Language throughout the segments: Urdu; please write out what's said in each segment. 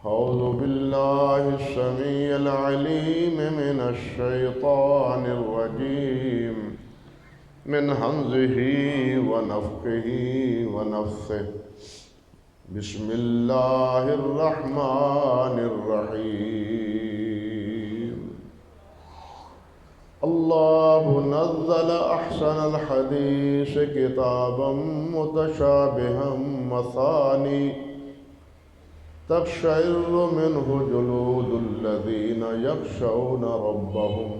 أعوذ بالله السميع العليم من الشيطان الرجيم من همزه ونفخه ونفثه بسم الله الرحمن الرحيم الله نزل أحسن الحديث كتابا متشابها مثاني تقشعر منه جلود الذين يخشون ربهم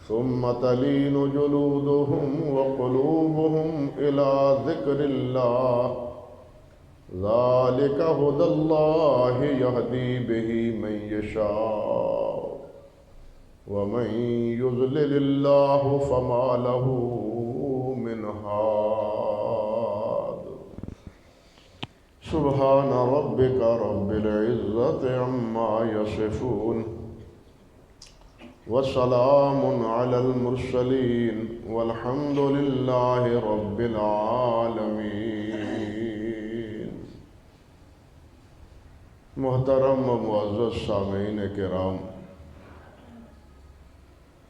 ثم تلين جلودهم وقلوبهم إلى ذكر الله ذلك هدى الله يهدي به من يشاء ومن يضلل الله فما له من هاد سبحان ربك رب العزة عما يصفون وسلام على المرسلين والحمد لله رب العالمين۔ محترم و معزز سامعین کرام،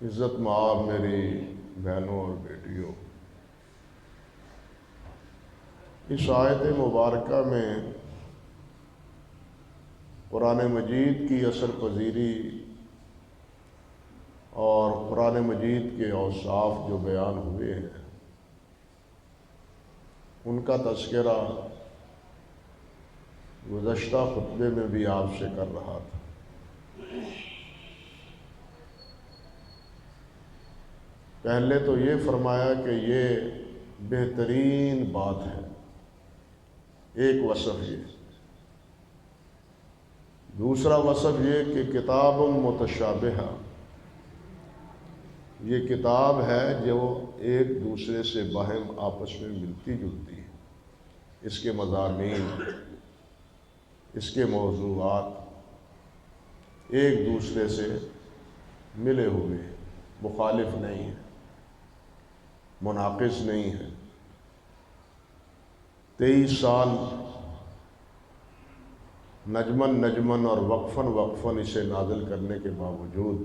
عزت مآب میری بہنوں اور بیٹیوں، اس آیت مبارکہ میں قرآن مجید کی اثر پذیری اور قرآن مجید کے اوصاف جو بیان ہوئے ہیں ان کا تذکرہ گزشتہ خطبے میں بھی آپ سے کر رہا تھا۔ پہلے تو یہ فرمایا کہ یہ بہترین بات ہے، ایک وصف یہ۔ دوسرا وصف یہ کہ کتاب متشابہہ، یہ کتاب ہے جو ایک دوسرے سے باہم آپس میں ملتی جلتی ہے، اس کے مضامین، اس کے موضوعات ایک دوسرے سے ملے ہوئے ہیں، مخالف نہیں ہیں، مناقض نہیں ہیں۔ 23 سال نجمن اور وقفاً اسے نازل کرنے کے باوجود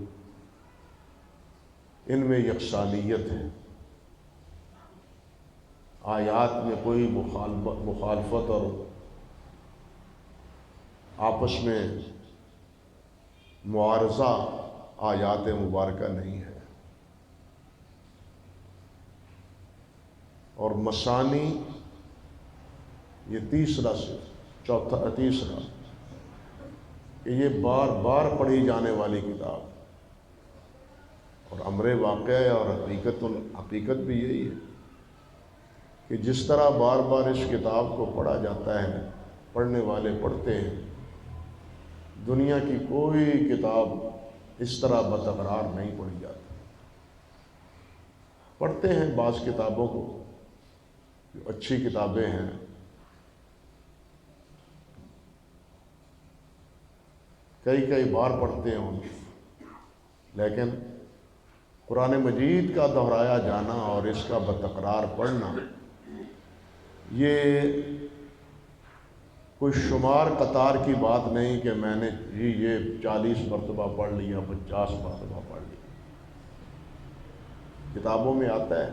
ان میں یکسانیت ہے، آیات میں کوئی مخالفت اور آپس میں معارضہ آیات مبارکہ نہیں ہے۔ اور مثانی یہ تیسرا کہ یہ بار بار پڑھی جانے والی کتاب، اور امر واقعہ اور حقیقت بھی یہی ہے کہ جس طرح بار بار اس کتاب کو پڑھا جاتا ہے، پڑھنے والے پڑھتے ہیں، دنیا کی کوئی کتاب اس طرح بتکرار نہیں پڑھی جاتی۔ پڑھتے ہیں بعض کتابوں کو، جو اچھی کتابیں ہیں، کئی بار پڑھتے ہیں ان کو، لیکن قرآن مجید کا دہرایا جانا اور اس کا بتکرار پڑھنا یہ کوئی شمار قطار کی بات نہیں کہ میں نے یہ 40 مرتبہ پڑھ لیا، 50 مرتبہ پڑھ لیا۔ کتابوں میں آتا ہے،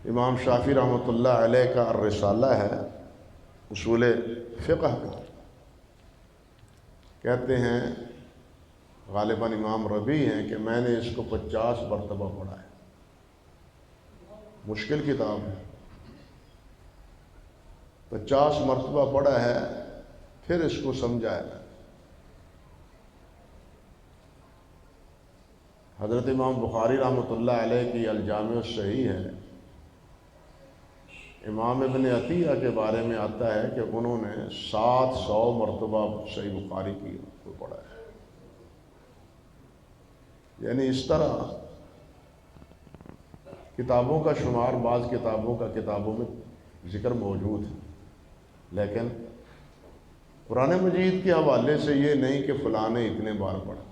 امام شافعی رحمۃ اللہ علیہ کا الرسالہ ہے، اصول فقہ کا، کہتے ہیں غالباً امام ربیع ہیں کہ میں نے اس کو 50 مرتبہ پڑھا ہے۔ مشکل کتاب ہے، 50 مرتبہ پڑھا ہے، پھر اس کو سمجھا ہے۔ حضرت امام بخاری رحمۃ اللہ علیہ کی الجامع الصحیح ہے، امام ابن عطیہ کے بارے میں آتا ہے کہ انہوں نے 700 مرتبہ صحیح بخاری کو پڑھا ہے۔ یعنی اس طرح کتابوں کا شمار بعض کتابوں میں ذکر موجود ہے، لیکن قرآن مجید کے حوالے سے یہ نہیں کہ فلاں نے اتنے بار پڑھا،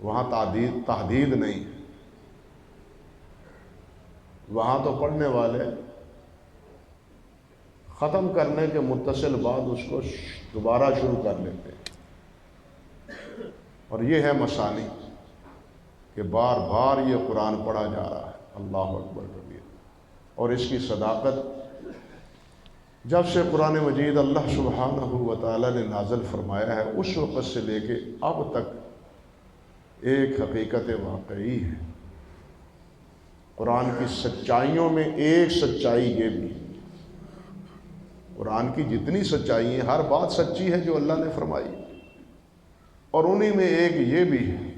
وہاں تحدید نہیں ہے۔ وہاں تو پڑھنے والے ختم کرنے کے متصل بعد اس کو دوبارہ شروع کر لیتے ہیں، اور یہ ہے مثانی کہ بار بار یہ قرآن پڑھا جا رہا ہے۔ اللہ اکبر کبیر۔ اور اس کی صداقت، جب سے قرآن مجید اللہ سبحانہ و تعالیٰ نے نازل فرمایا ہے اس وقت سے لے کے اب تک ایک حقیقت واقعی ہے۔ قرآن کی سچائیوں میں ایک سچائی یہ بھی ہے، قرآن کی جتنی سچائی ہیں ہر بات سچی ہے جو اللہ نے فرمائی، اور انہی میں ایک یہ بھی ہے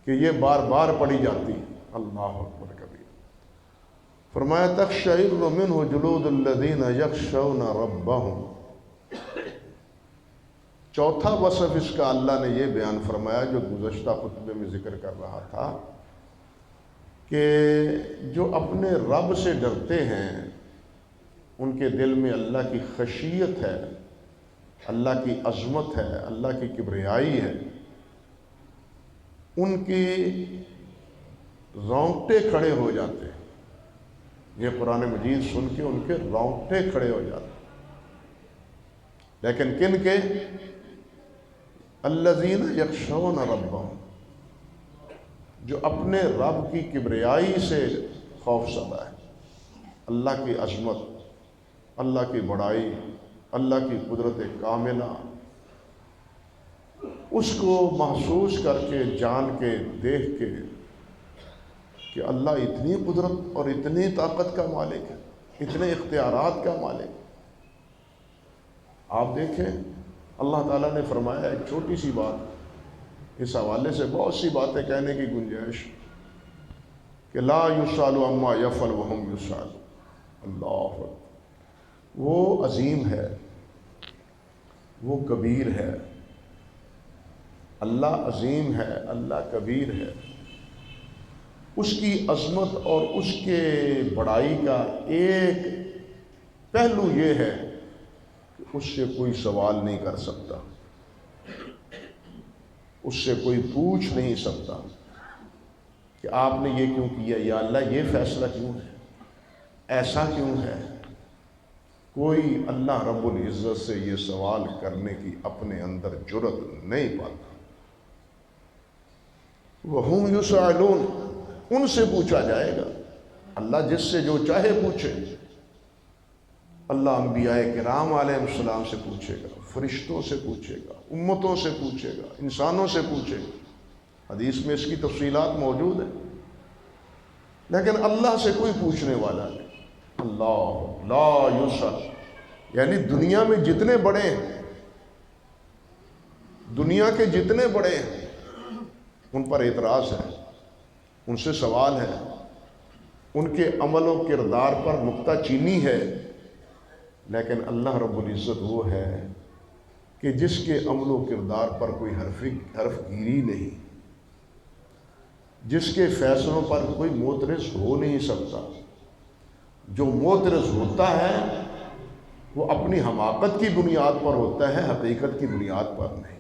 کہ یہ بار بار پڑھی جاتی ہے۔ اللہ اکبر کبیر۔ فرمایا تقشعر منہ جلود الذین یخشون ربہم۔ چوتھا وصف اس کا اللہ نے یہ بیان فرمایا جو گزشتہ خطبے میں ذکر کر رہا تھا، کہ جو اپنے رب سے ڈرتے ہیں ان کے دل میں اللہ کی خشیت ہے، اللہ کی عظمت ہے، اللہ کی کبریائی ہے، ان کی رونگٹے کھڑے ہو جاتے ہیں۔ یہ قرآن مجید سن کے ان کے رونگٹے کھڑے ہو جاتے ہیں۔ لیکن کن کے؟ الذین یخشون ربہم، جو اپنے رب کی کبریائی سے خوف زدہ ہے، اللہ کی عظمت، اللہ کی بڑائی، اللہ کی قدرت کاملہ، اس کو محسوس کر کے، جان کے، دیکھ کے کہ اللہ اتنی قدرت اور اتنی طاقت کا مالک ہے، اتنے اختیارات کا مالک ہے۔ آپ دیکھیں اللہ تعالیٰ نے فرمایا ایک چھوٹی سی بات، اس حوالے سے بہت سی باتیں کہنے کی گنجائش، کہ لا یسأل عما یفعل وہم یسألون۔ اللہ اکبر۔ وہ عظیم ہے، وہ کبیر ہے، اللہ عظیم ہے، اللہ کبیر ہے۔ اس کی عظمت اور اس کے بڑائی کا ایک پہلو یہ ہے کہ اس سے کوئی سوال نہیں کر سکتا، اس سے کوئی پوچھ نہیں سکتا کہ آپ نے یہ کیوں کیا، یا اللہ یہ فیصلہ کیوں ہے، ایسا کیوں ہے۔ کوئی اللہ رب العزت سے یہ سوال کرنے کی اپنے اندر جرأت نہیں پاتا۔ وَهُمْ يُسْأَلُونَ، ان سے پوچھا جائے گا۔ اللہ جس سے جو چاہے پوچھے، اللہ انبیاء کرام علیہ السلام سے پوچھے گا، فرشتوں سے پوچھے گا، امتوں سے پوچھے گا، انسانوں سے پوچھے گا۔ حدیث میں اس کی تفصیلات موجود ہیں، لیکن اللہ سے کوئی پوچھنے والا نہیں۔ اللہ لا یسأل، یعنی دنیا میں جتنے بڑے ہیں، دنیا کے جتنے بڑے ہیں، ان پر اعتراض ہے، ان سے سوال ہے، ان کے عمل و کردار پر نکتہ چینی ہے، لیکن اللہ رب العزت وہ ہے کہ جس کے عمل و کردار پر کوئی حرف گیری نہیں، جس کے فیصلوں پر کوئی معترض ہو نہیں سکتا۔ جو معترض ہوتا ہے وہ اپنی حماقت کی بنیاد پر ہوتا ہے، حقیقت کی بنیاد پر نہیں۔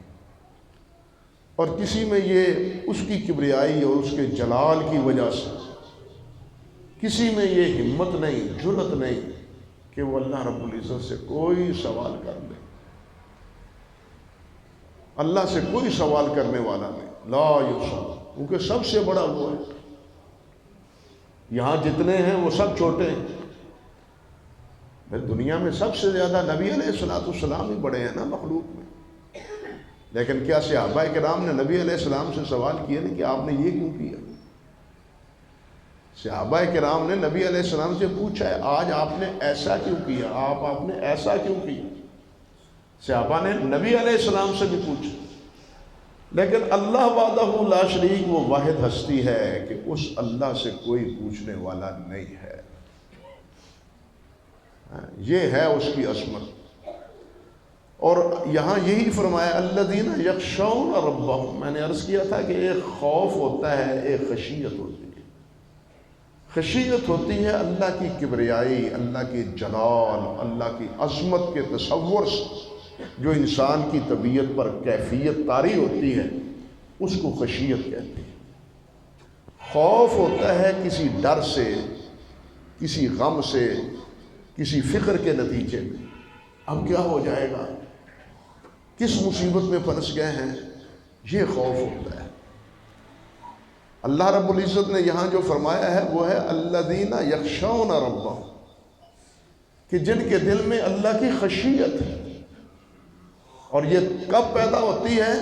اور کسی میں یہ اس کی کبریائی اور اس کے جلال کی وجہ سے کسی میں یہ ہمت نہیں، جرأت نہیں کہ وہ اللہ رب العزت سے کوئی سوال کر لے۔ اللہ سے کوئی سوال کرنے والا نہیں، لا یسأل، کیونکہ سب سے بڑا وہ ہے۔ یہاں جتنے ہیں وہ سب چھوٹے ہیں۔ دنیا میں سب سے زیادہ نبی علیہ السلام ہی بڑے ہیں نا مخلوق میں، لیکن کیا صحابہ کرام نے نبی علیہ السلام سے سوال کیا نہیں کہ آپ نے یہ کیوں کیا؟ صحابہ کرام نے نبی علیہ السلام سے پوچھا ہے، آج آپ نے ایسا کیوں کیا، آپ نے ایسا کیوں کیا؟ صحابہ نے نبی علیہ السلام سے بھی پوچھا۔ لیکن اللہ وحدہ لا شریک وہ واحد ہستی ہے کہ اس اللہ سے کوئی پوچھنے والا نہیں ہے۔ یہ ہے اس کی عظمت۔ اور یہاں یہی فرمایا الذین یخشون ربہم۔ میں نے عرض کیا تھا کہ ایک خوف ہوتا ہے، ایک خشیت ہوتی ہے۔ خشیت ہوتی ہے اللہ کی کبریائی، اللہ کی جلال، اللہ کی عظمت کے تصور سے جو انسان کی طبیعت پر کیفیت طاری ہوتی ہے، اس کو خشیت کہتے ہیں۔ خوف ہوتا ہے کسی ڈر سے، کسی غم سے، کسی فکر کے نتیجے میں اب کیا ہو جائے گا، کس مصیبت میں پھنس گئے ہیں، یہ خوف ہوتا ہے۔ اللہ رب العزت نے یہاں جو فرمایا ہے وہ ہے الذین یخشون ربہم، کہ جن کے دل میں اللہ کی خشیت ہے۔ اور یہ کب پیدا ہوتی ہے؟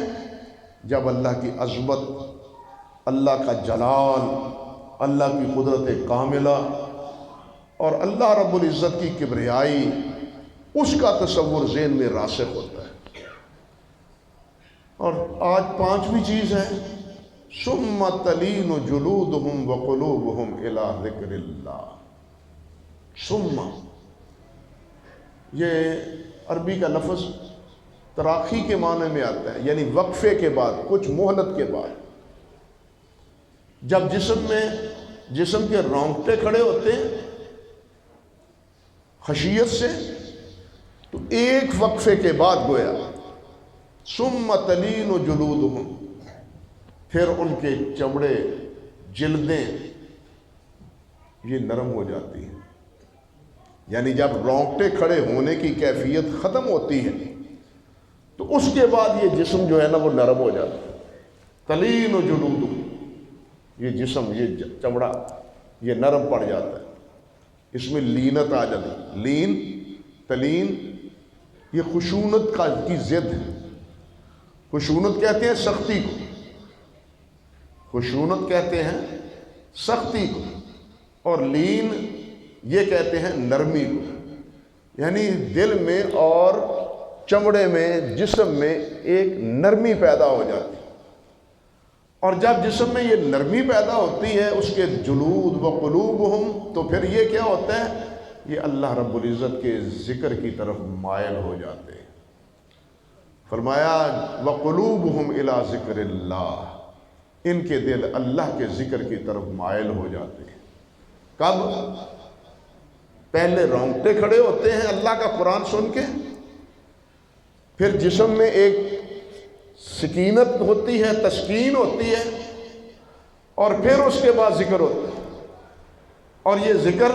جب اللہ کی عظمت، اللہ کا جلال، اللہ کی قدرت کاملہ اور اللہ رب العزت کی کبریائی، اس کا تصور ذہن میں راسخ ہوتا ہے۔ اور آج پانچویں چیز ہے ثم تلین جلودہم وقلوبہم الی ذکر اللہ۔ ثم، یہ عربی کا لفظ تراخی کے معنی میں آتا ہے، یعنی وقفے کے بعد، کچھ مہلت کے بعد۔ جب جسم کے رونگٹے کھڑے ہوتے ہیں خشیت سے، تو ایک وقفے کے بعد گویا ثم تلین جلودہم، پھر ان کے چمڑے، جلدیں یہ نرم ہو جاتی ہیں۔ یعنی جب رونگٹے کھڑے ہونے کی کیفیت ختم ہوتی ہے تو اس کے بعد یہ جسم جو ہے نا وہ نرم ہو جاتا ہے۔ تلین جلودہم، یہ جسم، یہ چمڑا یہ نرم پڑ جاتا ہے، اس میں لینت آ جاتی ہے۔ لین، تلین، یہ خشونت کی ضد ہے۔ خشونت کہتے ہیں سختی کو، خشونت کہتے ہیں سختی کو، اور لین یہ کہتے ہیں نرمی کو۔ یعنی دل میں اور چمڑے میں، جسم میں ایک نرمی پیدا ہو جاتی ہے۔ اور جب جسم میں یہ نرمی پیدا ہوتی ہے، اس کے جلود و قلوبہم، تو پھر یہ کیا ہوتا ہے؟ یہ اللہ رب العزت کے ذکر کی طرف مائل ہو جاتے ہیں۔ فرمایا وقلوبہم الی ذکر اللہ، ان کے دل اللہ کے ذکر کی طرف مائل ہو جاتے ہیں۔ کب؟ پہلے رونگٹے کھڑے ہوتے ہیں اللہ کا قرآن سن کے، پھر جسم میں ایک سکینت ہوتی ہے، تسکین ہوتی ہے، اور پھر اس کے بعد ذکر ہوتا ہے۔ اور یہ ذکر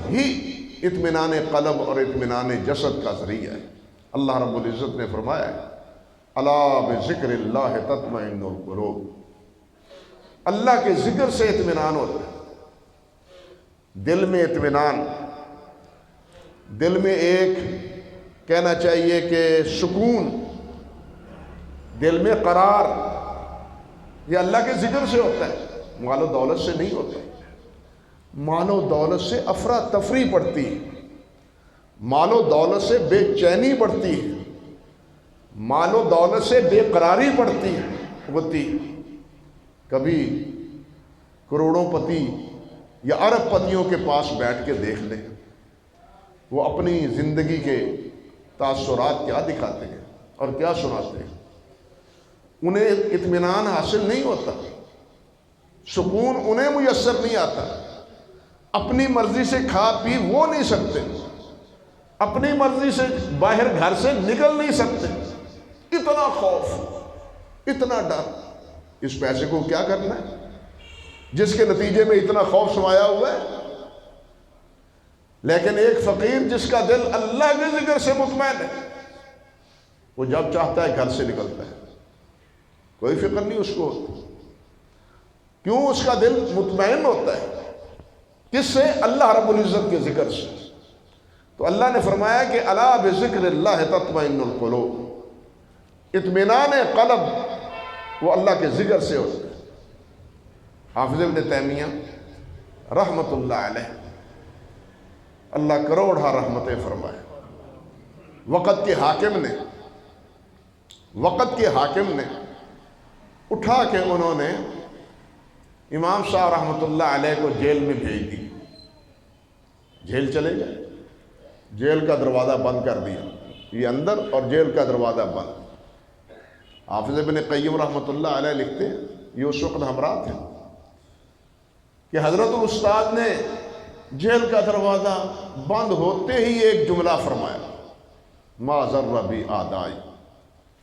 ہی اطمینان قلب اور اطمینان جسد کا ذریعہ ہے۔ اللہ رب العزت نے فرمایا ہے الا بذکر اللہ تطمئن القلوب، اللہ کے ذکر سے اطمینان ہوتا ہے۔ دل میں اطمینان، دل میں ایک کہنا چاہیے کہ سکون، دل میں قرار، یہ اللہ کے ذکر سے ہوتا ہے، مال و دولت سے نہیں ہوتا۔ مال و دولت سے افراتفری پڑتی ہے، مال و دولت سے بے چینی پڑتی ہے، مال و دولت سے بے قراری پڑتی ہوتی۔ کبھی کروڑوں پتی یا ارب پتیوں کے پاس بیٹھ کے دیکھ لیں، وہ اپنی زندگی کے تاثرات کیا دکھاتے ہیں اور کیا سناتے ہیں۔ انہیں اطمینان حاصل نہیں ہوتا، سکون انہیں میسر نہیں آتا، اپنی مرضی سے کھا پی وہ نہیں سکتے، اپنی مرضی سے باہر گھر سے نکل نہیں سکتے۔ اتنا خوف، اتنا ڈر، اس پیسے کو کیا کرنا ہے جس کے نتیجے میں اتنا خوف سمایا ہوا ہے۔ لیکن ایک فقیر جس کا دل اللہ کے ذکر سے مطمئن ہے، وہ جب چاہتا ہے گھر سے نکلتا ہے، کوئی فکر نہیں اس کو ہوتی۔ کیوں؟ اس کا دل مطمئن ہوتا ہے، کس سے؟ اللہ رب العزت کے ذکر سے۔ تو اللہ نے فرمایا کہ الا بذکر اللہ تطمئن القلوب، اطمینان قلب وہ اللہ کے ذکر سے ہوتا ہے۔ حافظ ابن تیمیہ رحمت اللہ علیہ، اللہ کروڑہ رحمتیں فرمائے، وقت کے حاکم نے اٹھا کے انہوں نے امام شاہ رحمت اللہ علیہ کو جیل میں بھیج دی۔ جیل چلے گئے، جیل کا دروازہ بند کر دیا، یہ اندر اور جیل کا دروازہ بند۔ حافظ ابن قیم رحمت اللہ علیہ لکھتے ہیں، یہ اس وقت ہمراہ تھے، کہ حضرت الاستاد نے جیل کا دروازہ بند ہوتے ہی ایک جملہ فرمایا، ما ضر بی اعدائی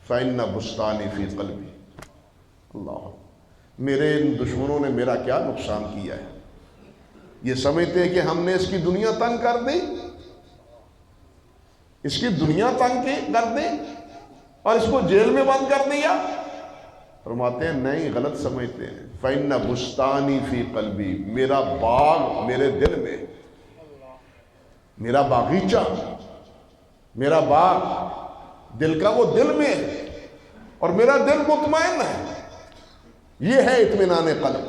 فإن بستانی فی قلبی۔ اللہ، میرے ان دشمنوں نے میرا کیا نقصان کیا ہے؟ یہ سمجھتے ہیں کہ ہم نے اس کی دنیا تنگ کر دی، اس کی دنیا تنگ کر دی اور اس کو جیل میں بند کر دیا؟ فرماتے ہیں نہیں، غلط سمجھتے ہیں۔ فَإِنَّ بُسْتَانِي فِي قَلْبِي، میرا باغ میرے دل میں، میرا باغیچہ، میرا باغ دل کا وہ دل میں ہے، اور میرا دل مطمئن ہے۔ یہ ہے اطمینان قلب۔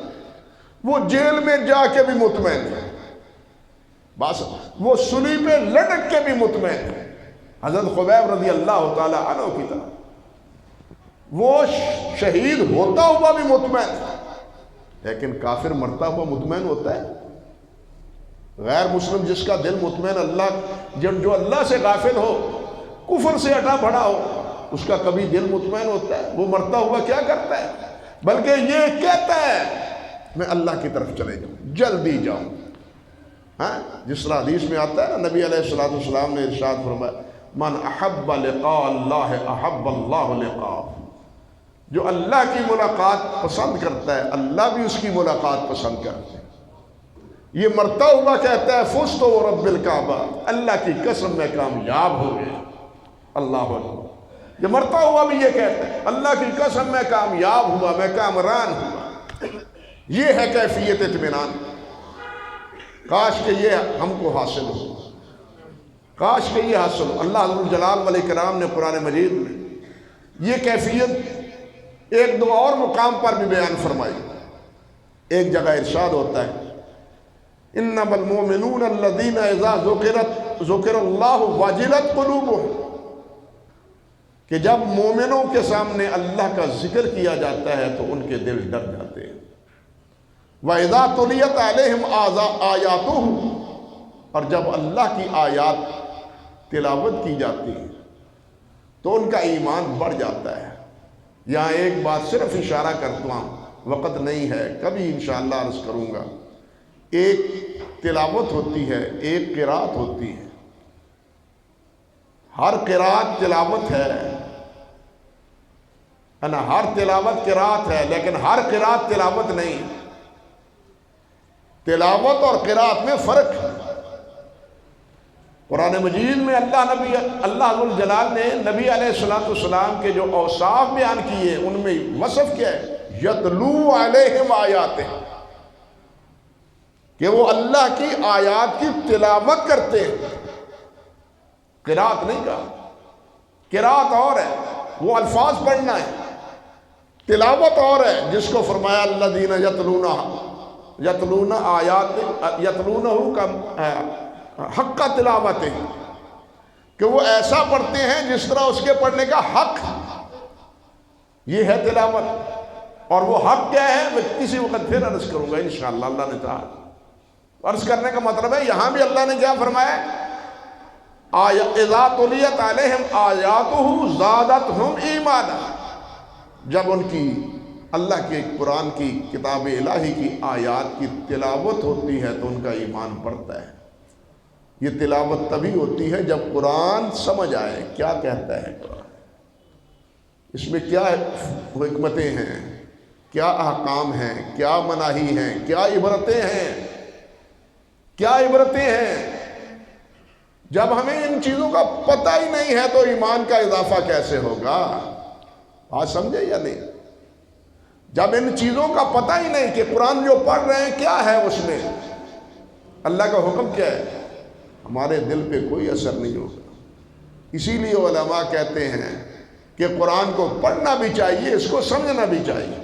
وہ جیل میں جا کے بھی مطمئن ہے، بس وہ سلی پہ لٹک کے بھی مطمئن ہے۔ حضرت خبیب رضی اللہ تعالی عنہ کی طرح وہ شہید ہوتا ہوا بھی مطمئن ہے، لیکن کافر مرتا ہوا مطمئن ہوتا ہے؟ غیر مسلم جس کا دل مطمئن اللہ، جو اللہ سے غافل ہو، کفر سے ہٹا بڑھا ہو، اس کا کبھی دل مطمئن ہوتا ہے؟ وہ مرتا ہوا کیا کرتا ہے؟ بلکہ یہ کہتا ہے میں اللہ کی طرف چلے جاؤں، جلدی جاؤں۔ ہاں، جس طرح حدیث میں آتا ہے نا، نبی علیہ السلام نے ارشاد فرمایا من احب لقاء اللہ احب اللہ لقاء، جو اللہ کی ملاقات پسند کرتا ہے اللہ بھی اس کی ملاقات پسند کرتا ہے۔ یہ مرتا ہوا کہتا ہے فزت ورب الکعبہ، اللہ کی قسم میں کامیاب ہو گیا۔ اللہ اکبر۔ یہ مرتا ہوا بھی یہ کہتا ہے اللہ کی قسم میں کامیاب ہوا، میں کامران ہوا۔ یہ ہے کیفیت اطمینان۔ کاش کہ یہ ہم کو حاصل ہو، کاش کہ یہ حاصل ہو۔ اللہ عز و جلال والاکرام نے قرآن مجید میں یہ کیفیت ایک دو اور مقام پر بھی بیان فرمائی۔ ایک جگہ ارشاد ہوتا ہے انما المؤمنون الذین اذا ذکر اللہ وجلت قلوبهم، کہ جب مومنوں کے سامنے اللہ کا ذکر کیا جاتا ہے تو ان کے دل ڈر جاتے ہیں۔ وَإِذَا تُلِيَتْ عَلَيْهِمْ آيَاتُهُ، اور جب اللہ کی آیات تلاوت کی جاتی ہے تو ان کا ایمان بڑھ جاتا ہے۔ یہاں ایک بات صرف اشارہ کرتا ہوں، وقت نہیں ہے، کبھی انشاءاللہ عرض کروں گا۔ ایک تلاوت ہوتی ہے، ایک قرات ہوتی ہے۔ ہر قرات تلاوت ہے، ہر تلاوت قرات ہے، لیکن ہر قرات تلاوت نہیں۔ تلاوت اور قرات میں فرق ہے۔ قرآن مجید میں اللہ عز و جلال نے نبی علیہ السلام کے جو اوصاف بیان کیے ان میں وصف کیا ہے یتلو علیہم آیاتہ، کہ وہ اللہ کی آیات کی تلاوت کرتے ہیں۔ قرات نہیں کہا، قرات اور ہے، وہ الفاظ پڑھنا ہے، تلاوت اور ہے، جس کو فرمایا الذین یتلون آیات یتلونہ کا حق تلاوت ہے، کہ وہ ایسا پڑھتے ہیں جس طرح اس کے پڑھنے کا حق۔ یہ ہے تلاوت، اور وہ حق کیا ہے میں کسی وقت پھر عرض کروں گا انشاءاللہ اللہ نے چاہا۔ عرض کرنے کا مطلب ہے یہاں بھی اللہ نے کیا فرمایا اذا تلیت علیہم آیاتہ زادتہم ایمانا، جب ان کی اللہ کے قرآن کی کتاب الہی کی آیات کی تلاوت ہوتی ہے تو ان کا ایمان بڑھتا ہے۔ یہ تلاوت تبھی ہوتی ہے جب قرآن سمجھ آئے کیا کہتا ہے قرآن، اس میں کیا حکمتیں ہیں، کیا احکام ہیں، کیا مناہی ہیں، کیا عبرتیں ہیں، کیا عبرتیں ہیں۔ جب ہمیں ان چیزوں کا پتہ ہی نہیں ہے تو ایمان کا اضافہ کیسے ہوگا؟ آج سمجھے یا نہیں؟ جب ان چیزوں کا پتہ ہی نہیں کہ قرآن جو پڑھ رہے ہیں کیا ہے، اس میں اللہ کا حکم کیا ہے، ہمارے دل پہ کوئی اثر نہیں ہوگا۔ اسی لیے علماء کہتے ہیں کہ قرآن کو پڑھنا بھی چاہیے، اس کو سمجھنا بھی چاہیے،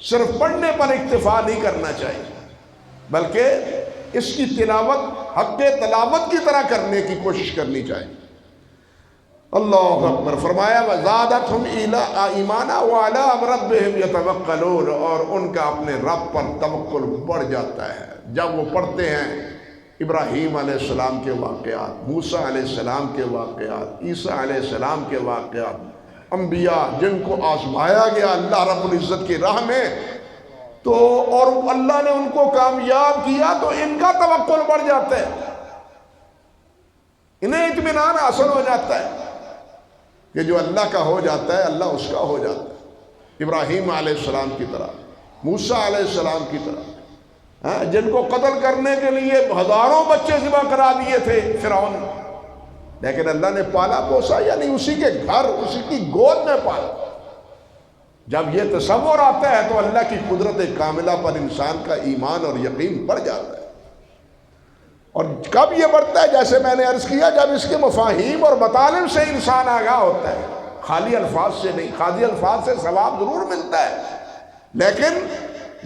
صرف پڑھنے پر اکتفا نہیں کرنا چاہیے، بلکہ اس کی تلاوت حق تلاوت کی طرح کرنے کی کوشش کرنی چاہیے۔ اللہ اکبر۔ فرمایا وَزَادَتْهُمْ ایمانا وَعَلَىٰ رَبِّهِمْ يَتَوَکَّلُونَ، اور ان کا اپنے رب پر توکل بڑھ جاتا ہے جب وہ پڑھتے ہیں ابراہیم علیہ السلام کے واقعات، موسیٰ علیہ السلام کے واقعات، عیسیٰ علیہ السلام کے واقعات، انبیاء جن کو آزمایا گیا اللہ رب العزت کی راہ میں تو اور اللہ نے ان کو کامیاب کیا تو ان کا توکل بڑھ جاتا ہے، انہیں اطمینان حاصل ہو جاتا ہے کہ جو اللہ کا ہو جاتا ہے اللہ اس کا ہو جاتا ہے۔ ابراہیم علیہ السلام کی طرح، موسیٰ علیہ السلام کی طرح، جن کو قتل کرنے کے لیے ہزاروں بچے ذبح کرا دیے تھے فرعون، لیکن اللہ نے پالا پوسا یعنی اسی کے گھر، اسی کی گود میں پالا۔ جب یہ تصور آتا ہے تو اللہ کی قدرت کاملہ پر انسان کا ایمان اور یقین بڑھ جاتا ہے۔ اور کب یہ بڑھتا ہے؟ جیسے میں نے عرض کیا، جب اس کے مفاہیم اور مطالب سے انسان آگاہ ہوتا ہے، خالی الفاظ سے نہیں۔ خالی الفاظ سے ثواب ضرور ملتا ہے، لیکن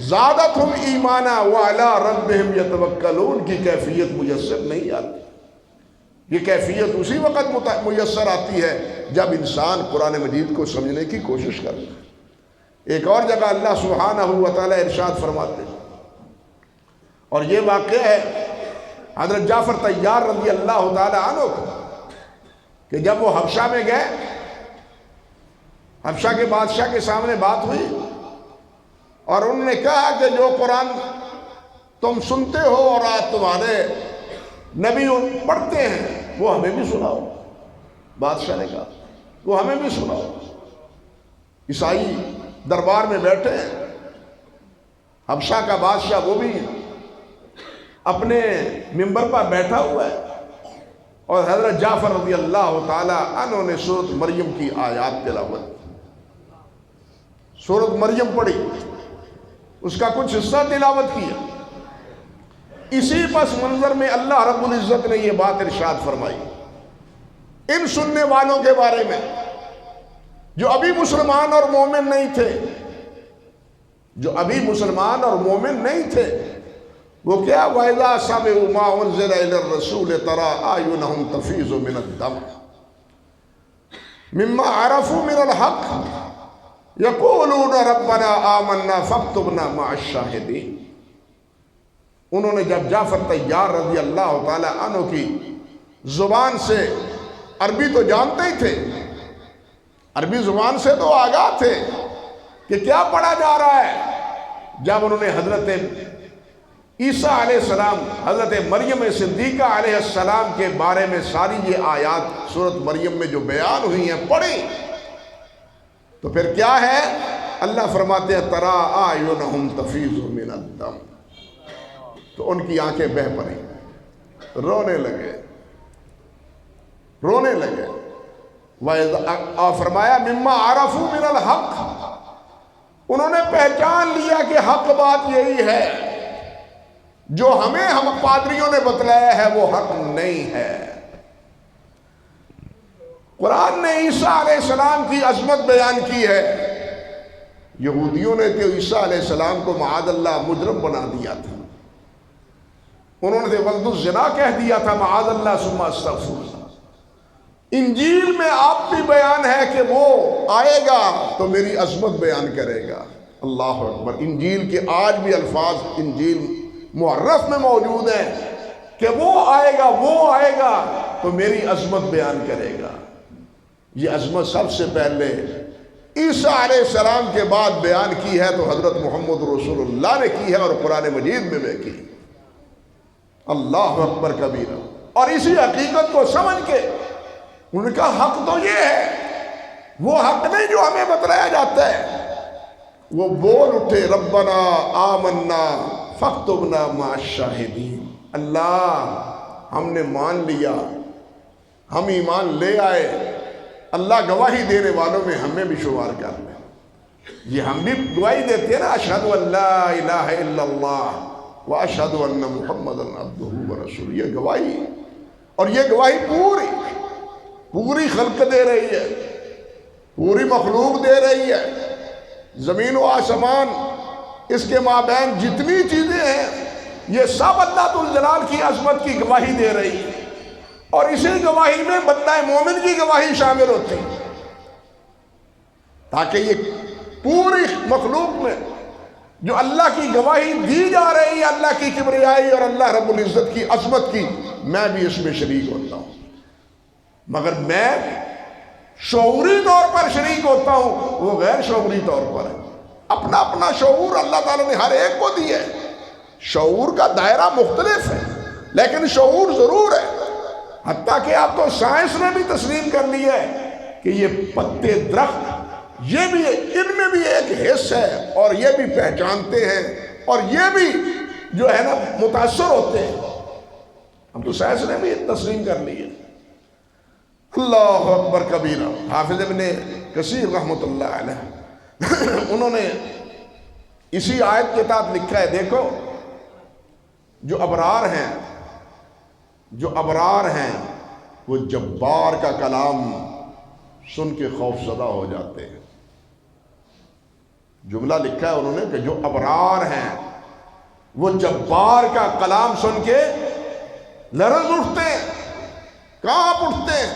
زادتہم ایمانا وعلی ربہم یتوکلون کی کیفیت میسر نہیں آتی۔ یہ کیفیت اسی وقت میسر آتی ہے جب انسان قرآن مجید کو سمجھنے کی کوشش کرتا ہے۔ ایک اور جگہ اللہ سبحانہ و تعالی ارشاد فرماتے ہیں، اور یہ واقعہ ہے حضرت جعفر طیار رضی اللہ تعالی عنہ کو، کہ جب وہ حبشہ میں گئے، حبشہ کے بادشاہ کے سامنے بات ہوئی، اور انہوں نے کہا کہ جو قرآن تم سنتے ہو اور آج تمہارے نبی پڑھتے ہیں وہ ہمیں بھی سناؤ۔ بادشاہ نے کہا وہ ہمیں بھی سناؤ۔ عیسائی دربار میں بیٹھے ہیں، حبشہ کا بادشاہ وہ بھی اپنے منبر پر بیٹھا ہوا ہے، اور حضرت جعفر رضی اللہ تعالی عنہ نے سورۃ مریم کی آیات تلاوت، سورۃ مریم پڑھی، اس کا کچھ حصہ تلاوت کیا۔ اسی پس منظر میں اللہ رب العزت نے یہ بات ارشاد فرمائی ان سننے والوں کے بارے میں جو ابھی مسلمان اور مومن نہیں تھے، جو ابھی مسلمان اور مومن نہیں تھے۔ وہ کیا؟ وَإِذَا سَمِعُوا مَا أُنزِلَ إِلَى الرَّسُولِ تَرَىٰ أَعْيُنَهُمْ تَفِيضُ مِنَ الدَّمْعِ مِمَّا عَرَفُوا مِنَ الْحَقِّ يَقُولُونَ رَبَّنَا آمَنَّا فَاكْتُبْنَا مَعَ الشَّاهِدِينَ۔ انہوں نے جب جعفر طیار رضی اللہ تعالی عنہ کی زبان سے، عربی تو جانتے ہی تھے، عربی زبان سے تو آگاہ تھے کہ کیا پڑھا جا رہا ہے، جب انہوں نے حضرت عیسیٰ علیہ السلام، حضرت مریم صدیقہ علیہ السلام کے بارے میں ساری یہ آیات سورۃ مریم میں جو بیان ہوئی ہیں پڑھی، تو پھر کیا ہے؟ اللہ فرماتے ہیں تَرَىٰ أَعْيُنَهُمْ تَفِيضُ مِنَ الدَّمْعِ، تو ان کی آنکھیں بہہ پڑیں، رونے لگے، رونے لگے۔ اور فرمایا مما عرفوا من الحق، انہوں نے پہچان لیا کہ حق بات یہی ہے، جو ہم پادریوں نے بتلایا ہے وہ حق نہیں ہے۔ قرآن نے عیسیٰ علیہ السلام کی عظمت بیان کی ہے۔ یہودیوں نے تو عیسیٰ علیہ السلام کو معاذ اللہ مجرم بنا دیا تھا، انہوں نے ولد الزنا کہہ دیا تھا، معاذ اللہ ثم استغفر اللہ۔ انجیل میں آپ بھی بیان ہے کہ وہ آئے گا تو میری عظمت بیان کرے گا۔ اللہ اکبر۔ انجیل کے آج بھی الفاظ انجیل محرف میں موجود ہیں کہ وہ آئے گا تو میری عظمت بیان کرے گا۔ یہ عظمت سب سے پہلے عیسیٰ علیہ السلام کے بعد بیان کی ہے تو حضرت محمد رسول اللہ نے کی ہے، اور قرآن مجید میں بھی کی۔ اللہ اکبر کبیرہ۔ اور اسی حقیقت کو سمجھ کے ان کا حق تو یہ ہے، وہ حق نہیں جو ہمیں بتلایا جاتا ہے۔ وہ بول اٹھے ربنا آمنا فاکتبنا مع الشاہدین، اللہ ہم نے مان لیا، ہم ایمان لے آئے، اللہ گواہی دینے والوں میں ہمیں بھی شمار کر لیں۔ یہ ہم بھی گواہی دیتے ہیں نا، اشہد ان لا الہ الا اللہ واشہد ان محمدا عبدہ ورسولہ، یہ گواہی، اور یہ گواہی پوری خلق دے رہی ہے، پوری مخلوق دے رہی ہے۔ زمین و آسمان، اس کے مابین جتنی چیزیں ہیں، یہ سب اللہ ذوالجلال کی عظمت کی گواہی دے رہی ہے، اور اسی گواہی میں بندہ مومن کی گواہی شامل ہوتی ہے، تاکہ یہ پوری مخلوق میں جو اللہ کی گواہی دی جا رہی ہے، اللہ کی کبریائی اور اللہ رب العزت کی عظمت کی، میں بھی اس میں شریک ہوتا ہوں۔ مگر میں شعوری طور پر شریک ہوتا ہوں، وہ غیر شعوری طور پر ہے۔ اپنا اپنا شعور اللہ تعالیٰ نے ہر ایک کو دیا ہے، شعور کا دائرہ مختلف ہے لیکن شعور ضرور ہے۔ حتیٰ کہ آپ تو سائنس نے بھی تسلیم کر لیا ہے کہ یہ پتے درخت، یہ بھی ان میں بھی ایک حص ہے، اور یہ بھی پہچانتے ہیں، اور یہ بھی جو ہے نا متاثر ہوتے ہیں۔ ہم تو سائنس نے بھی تسلیم کر لی ہے۔ اللہ اکبر کبیرہ۔ حافظ ابن کثیر رحمۃ اللہ علیہ انہوں نے اسی آیت کے تحت لکھا ہے، دیکھو جو ابرار ہیں وہ جبار کا کلام سن کے خوف زدہ ہو جاتے ہیں۔ جملہ لکھا ہے انہوں نے کہ جو ابرار ہیں وہ جبار کا کلام سن کے لرز اٹھتے ہیں، کانپ اٹھتے ہیں،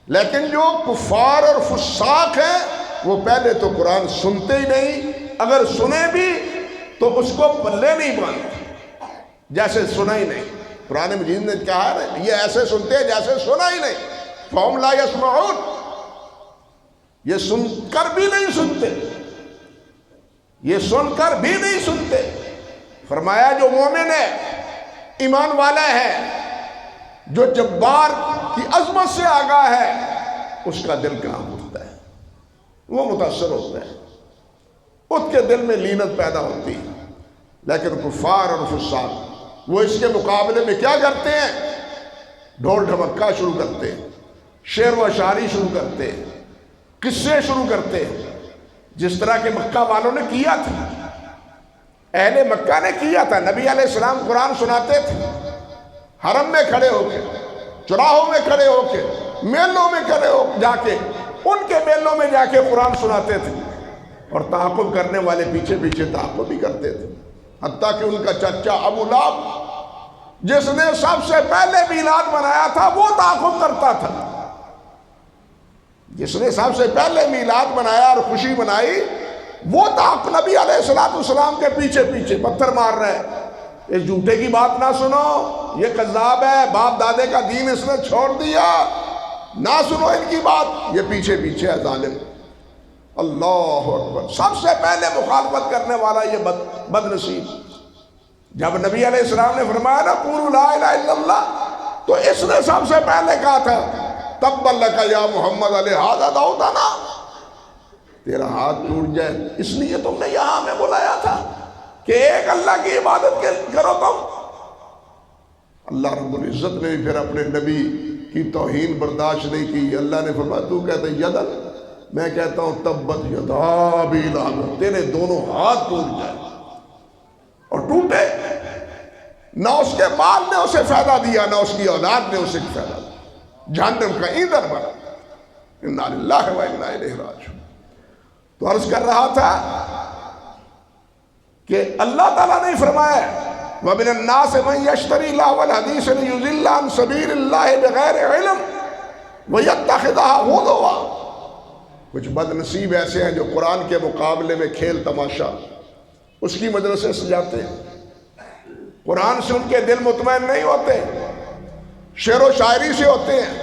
لیکن جو کفار اور فساق ہیں وہ پہلے تو قرآن سنتے ہی نہیں، اگر سنے بھی تو اس کو پلے نہیں باندھتے، جیسے سنا ہی نہیں۔ قرآن مجید نے کہا ہے یہ ایسے سنتے ہیں جیسے سنا ہی نہیں، فَهُمْ لَا يَسْمَعُونَ، یہ سن کر بھی نہیں سنتے، یہ سن کر بھی نہیں سنتے۔ فرمایا جو مومن ہے، ایمان والا ہے، جو جبار کی عظمت سے آگاہ ہے، اس کا دل کہاں اٹھتا ہے، وہ متاثر ہوتا ہے، اس کے دل میں لینت پیدا ہوتی ہے۔ لیکن کفار اور فساق وہ اس کے مقابلے میں کیا کرتے ہیں؟ ڈھول ڈھمکا شروع کرتے ہیں، شعر و اشعاری شروع کرتے ہیں، قصے شروع کرتے ہیں، جس طرح کہ مکہ والوں نے کیا تھا، اہل مکہ نے کیا تھا۔ نبی علیہ السلام قرآن سناتے تھے، حرم میں کھڑے ہو کے، چراہوں میں کھڑے ہو کے، میلوں میں کھڑے ہو جا کے، ان کے میلوں میں جا کے قرآن سناتے تھے، اور تعاقب کرنے والے پیچھے پیچھے تعاقب بھی کرتے تھے، حتیٰ کہ ان کا چچا ابو لہب جس نے سب سے پہلے میلاد منایا تھا وہ تعاقب کرتا تھا، جس نے سب سے پہلے میلاد منایا اور خوشی منائی وہ تعاقب، نبی علیہ السلام کے پیچھے پیچھے پتھر مار رہے ہیں، اس جھوٹے کی بات نہ سنو، یہ کذاب ہے، باپ دادے کا دین اس نے چھوڑ دیا، نہ سنو ان کی بات، یہ پیچھے پیچھے ہے ظالم۔ اللہ اکبر، سب سے پہلے مخالفت کرنے والا یہ بد نصیب۔ جب نبی علیہ السلام نے فرمایا نا قولوا لا الہ الا اللہ، تو اس نے سب سے پہلے کہا تھا تبت لک یا محمد لہذا دعوتنا، تیرا ہاتھ ٹوٹ جائے اس لیے تم نے یہاں ہمیں بلایا تھا کہ ایک اللہ کی عبادت کرو تم۔ اللہ رب العزت نے پھر اپنے نبی کی توہین برداشت نہیں کی، اللہ نے فرمایا تو کہتا ہے یدن، میں کہتا ہوں تبت یدا ابی لہب، تیرے دونوں ہاتھ ٹوٹ جائے، اور ٹوٹے، نہ اس کے مال نے اسے فائدہ دیا نہ اس کی اولاد نے اسے فائدہ دیا، جہنم کا ایندھن بنا۔ انا للہ و انا الیہ راجعون۔ تو عرض کر رہا تھا کہ اللہ تعالیٰ نے فرمایا وَمِنَ النَّاسِ مَن يَشْتَرِي لَهْوَ الْحَدِيثِ لِيُضِلَّ عَن سَبِيلِ اللَّهِ بِغَيْرِ عِلْمٍ وَيَتَّخِذَهَا هُزُوًا۔ کچھ بد نصیب ایسے ہیں جو قرآن کے مقابلے میں کھیل تماشا اس کی مدرسے سے جاتے ہیں، قرآن سے ان کے دل مطمئن نہیں ہوتے، شعر و شاعری سے ہوتے ہیں،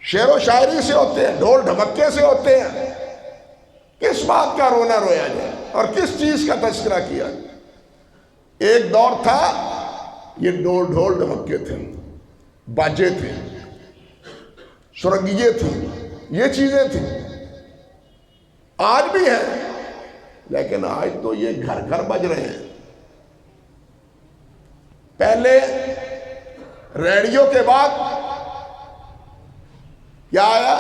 شعر و شاعری سے ہوتے ہیں، ڈھول ڈھمکے سے ہوتے ہیں۔ کس بات کا رونا رویا جائے اور کس چیز کا تذکرہ کیا جائے؟ ایک دور تھا یہ ڈھول ڈھمکے تھے، باجے تھے، سرنگیے تھے، یہ چیزیں تھیں، آج بھی ہیں، لیکن آج تو یہ گھر گھر بج رہے ہیں۔ پہلے ریڈیو کے بعد کیا آیا؟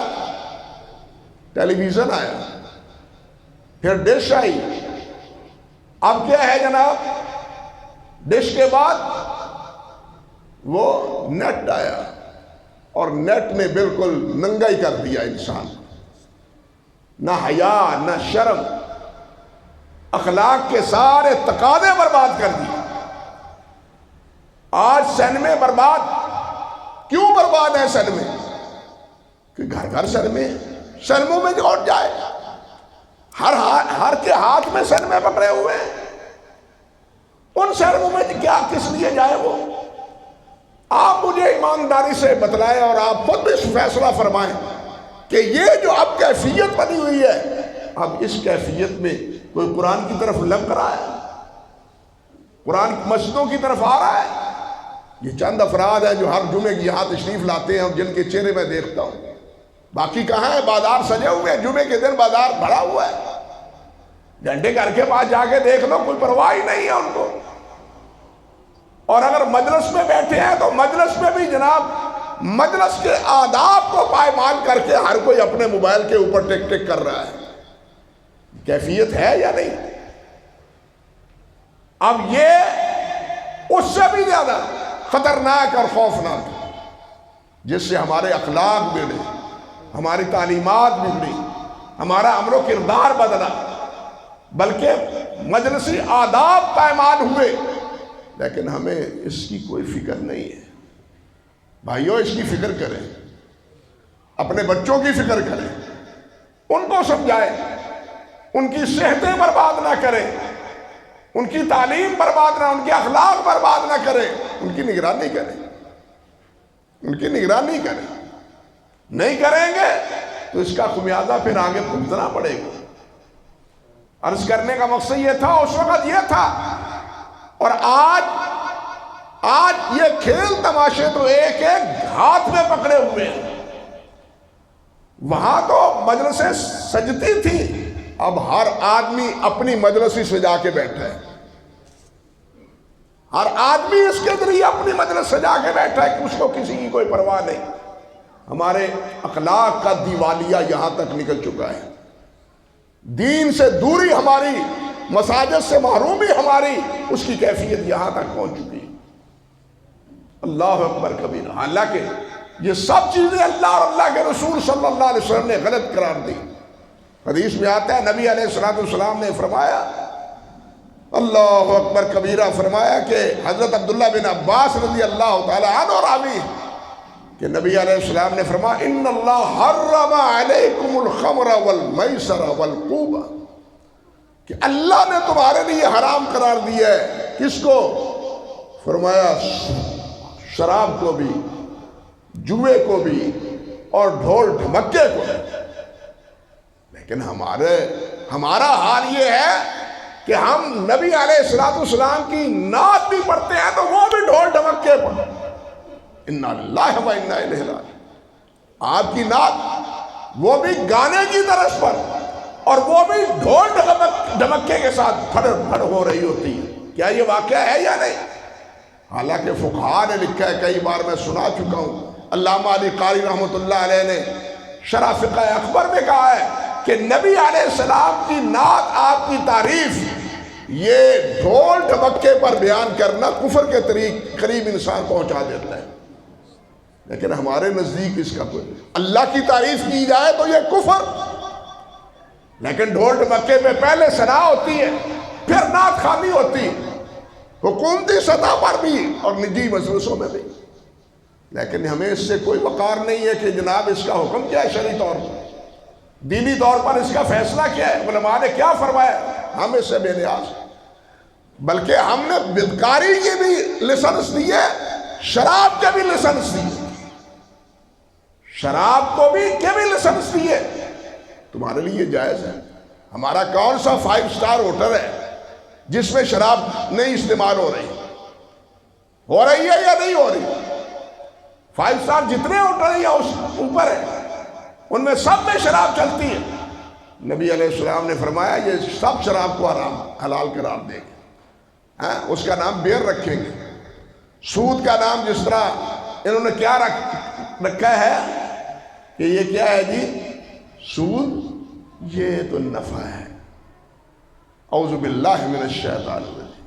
ٹیلی ویژن آیا، پھر ڈش آئی، اب کیا ہے جناب؟ ڈش کے بعد وہ نیٹ آیا، اور نیٹ نے بالکل ننگا ہی کر دیا انسان، نہ حیا نہ شرم، اخلاق کے سارے تقاضے برباد کر دیے۔ آج سینمے برباد، کیوں برباد ہے سینمے؟ کہ گھر گھر سینمے، سینموں میں جوڑ جائے، ہر کے ہاتھ میں سینمے پکڑے ہوئے ہیں، ان سینموں میں کیا کس لیے جائے وہ؟ آپ مجھے ایمانداری سے بتلائیں اور آپ خود اس فیصلہ فرمائیں کہ یہ جو اب کیفیت بنی ہوئی ہے، اب اس کیفیت میں کوئی قرآن کی طرف لگ رہا ہے؟ قرآن مسجدوں کی طرف آ رہا ہے؟ یہ چند افراد ہیں جو ہر جمعے کی یہاں تشریف لاتے ہیں اور جن کے چہرے میں دیکھتا ہوں، باقی کہاں ہے؟ بازار سجے ہوئے ہیں، جمعے کے دن بازار بھرا ہوا ہے، گھنٹے گھر کے پاس جا کے دیکھ لو، کوئی پرواہ ہی نہیں ہے ان کو۔ اور اگر مجلس میں بیٹھے ہیں تو مجلس میں بھی جناب مجلس کے آداب کو پائمال کر کے ہر کوئی اپنے موبائل کے اوپر ٹک ٹک کر رہا ہے. کیفیت ہے یا نہیں؟ اب یہ اس سے بھی زیادہ خطرناک اور خوفناک، جس سے ہمارے اخلاق بگڑے، ہماری تعلیمات بگڑی، ہمارا امر و کردار بدلا، بلکہ مجلسی آداب پائمال ہوئے لیکن ہمیں اس کی کوئی فکر نہیں ہے. بھائیو، اس کی فکر کریں، اپنے بچوں کی فکر کریں، ان کو سمجھائیں، ان کی صحتیں برباد نہ کریں، ان کی تعلیم برباد نہ، ان کے اخلاق برباد نہ کریں، ان کی نگرانی کریں، ان کی نگرانی کریں. نہیں کریں گے تو اس کا خمیازہ پھر آگے بھگتنا پڑے گا. عرض کرنے کا مقصد یہ تھا، اس وقت یہ تھا. اور آج یہ کھیل تماشے تو ایک ایک ہاتھ میں پکڑے ہوئے ہیں. وہاں تو مجلسیں سجتی تھی، اب ہر آدمی اپنی مجلس ہی سجا کے بیٹھا ہے. ہر آدمی اس کے ذریعے اپنی مجلس سجا کے بیٹھا ہے کہ اس کو کسی کی کوئی پرواہ نہیں. ہمارے اخلاق کا دیوالیہ یہاں تک نکل چکا ہے. دین سے دوری ہماری، مساجد سے محرومی ہماری، اس کی کیفیت یہاں تک پہنچ چکی ہے. اللہ اکبر کبیرہ. حالانکہ یہ سب چیزیں اللہ اور اللہ کے رسول صلی اللہ علیہ وسلم نے غلط قرار دی. حدیث میں آتا ہے، نبی علیہ السلام نے فرمایا، اللہ اکبر کبیرہ، فرمایا کہ حضرت عبداللہ بن عباس رضی اللہ تعالی عنہ راوی کہ نبی علیہ السلام نے فرمایا، ان اللہ حرم علیکم الخمر والمیسر والقوبہ، کہ اللہ نے تمہارے لیے حرام قرار دیا ہے. کس کو؟ فرمایا شراب کو بھی، جوئے کو بھی، اور ڈھول ڈھمکے کو بھی. لیکن ہمارا حال یہ ہے کہ ہم نبی علیہ السلام کی نعت بھی پڑھتے ہیں تو وہ بھی ڈھول ڈھمکے پر. انا للہ و انا الیہ راجعون. آپ کی نعت وہ بھی گانے کی طرز پر، اور وہ بھی ڈھول ڈھمکے کے ساتھ پھڑ پھڑ ہو رہی ہوتی ہے. کیا یہ واقعہ ہے یا نہیں؟ حالانکہ فقہاء نے لکھا ہے، کئی بار میں سنا چکا ہوں، علامہ علی قاری رحمۃ اللہ علیہ نے شرح فقہ اکبر میں کہا ہے کہ نبی علیہ السلام کی نعت، آپ کی تعریف، یہ ڈھول ڈھمکے پر بیان کرنا کفر کے قریب انسان پہنچا دیتا ہے. لیکن ہمارے نزدیک اس کا کوئی، اللہ کی تعریف کی جائے تو یہ کفر، لیکن ڈھول ڈھمکے میں پہلے ثنا ہوتی ہے، پھر نعت خوانی ہوتی ہے، حکومتی سطح پر بھی اور نجی مجلسوں میں بھی. لیکن ہمیں اس سے کوئی وقار نہیں ہے کہ جناب اس کا حکم کیا ہے شرعی طور پر، دینی طور پر اس کا فیصلہ کیا ہے، علماء نے کیا فرمایا. ہم اس سے بے نیاز، بلکہ ہم نے بدکاری کی بھی لائسنس دی ہے، شراب کے بھی لائسنس دی ہے، شراب کو بھی کے بھی لائسنس دی ہے. تمہارے لیے جائز ہے. ہمارا کون سا 5 سٹار ہوٹل ہے جس میں شراب نہیں استعمال ہو رہی ہے یا نہیں ہو رہی؟ 5 سٹار جتنے ہوٹل ہیں یا اس اوپر ہے، ان میں سب میں شراب چلتی ہے. نبی علیہ السلام نے فرمایا یہ سب شراب کو حلال قرار دیں گے. اس کا نام بیئر رکھیں گے. سود کا نام جس طرح انہوں نے کیا رکھا ہے کہ یہ کیا ہے جی، سود یہ تو نفع ہے. اعوذ باللہ من الشیطان الرجیم.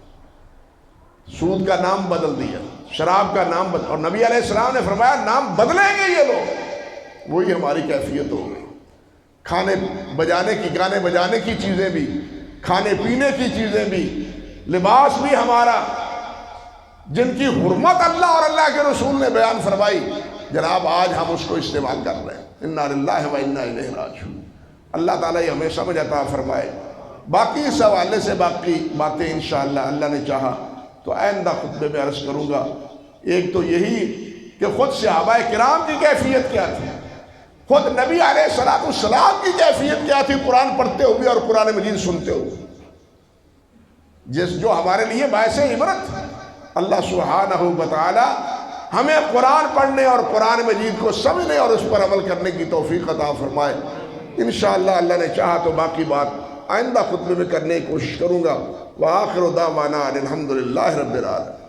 سود کا نام بدل دیا، شراب کا نام بدل، اور نبی علیہ السلام نے فرمایا نام بدلیں گے یہ لوگ. وہی ہماری کیفیت ہو گئی. کھانے بجانے کی، گانے بجانے کی چیزیں بھی، کھانے پینے کی چیزیں بھی، لباس بھی ہمارا، جن کی حرمت اللہ اور اللہ کے رسول نے بیان فرمائی، جناب آج ہم اس کو استعمال کر رہے ہیں. انا للہ و انا الیہ راجعون. اللہ تعالیٰ یہ ہمیں سمجھ عطا فرمائے. باقی اس حوالے سے باقی باتیں انشاءاللہ اللہ نے چاہا تو آئندہ خطبے میں عرض کروں گا. ایک تو یہی کہ خود صحابہ کرام کی کیفیت کیا تھی، خود نبی علیہ السلام کی کیفیت کیا تھی قرآن پڑھتے ہوئے اور قرآن مجید سنتے ہوئے، جو ہمارے لیے باعث عبرت. اللہ سبحانہ و تعالی ہمیں قرآن پڑھنے اور قرآن مجید کو سمجھنے اور اس پر عمل کرنے کی توفیق عطا فرمائے. انشاءاللہ اللہ نے چاہا تو باقی بات آئندہ خطبے میں کرنے کی کوشش کروں گا. وآخر دعوانا الحمدللہ رب العالمین.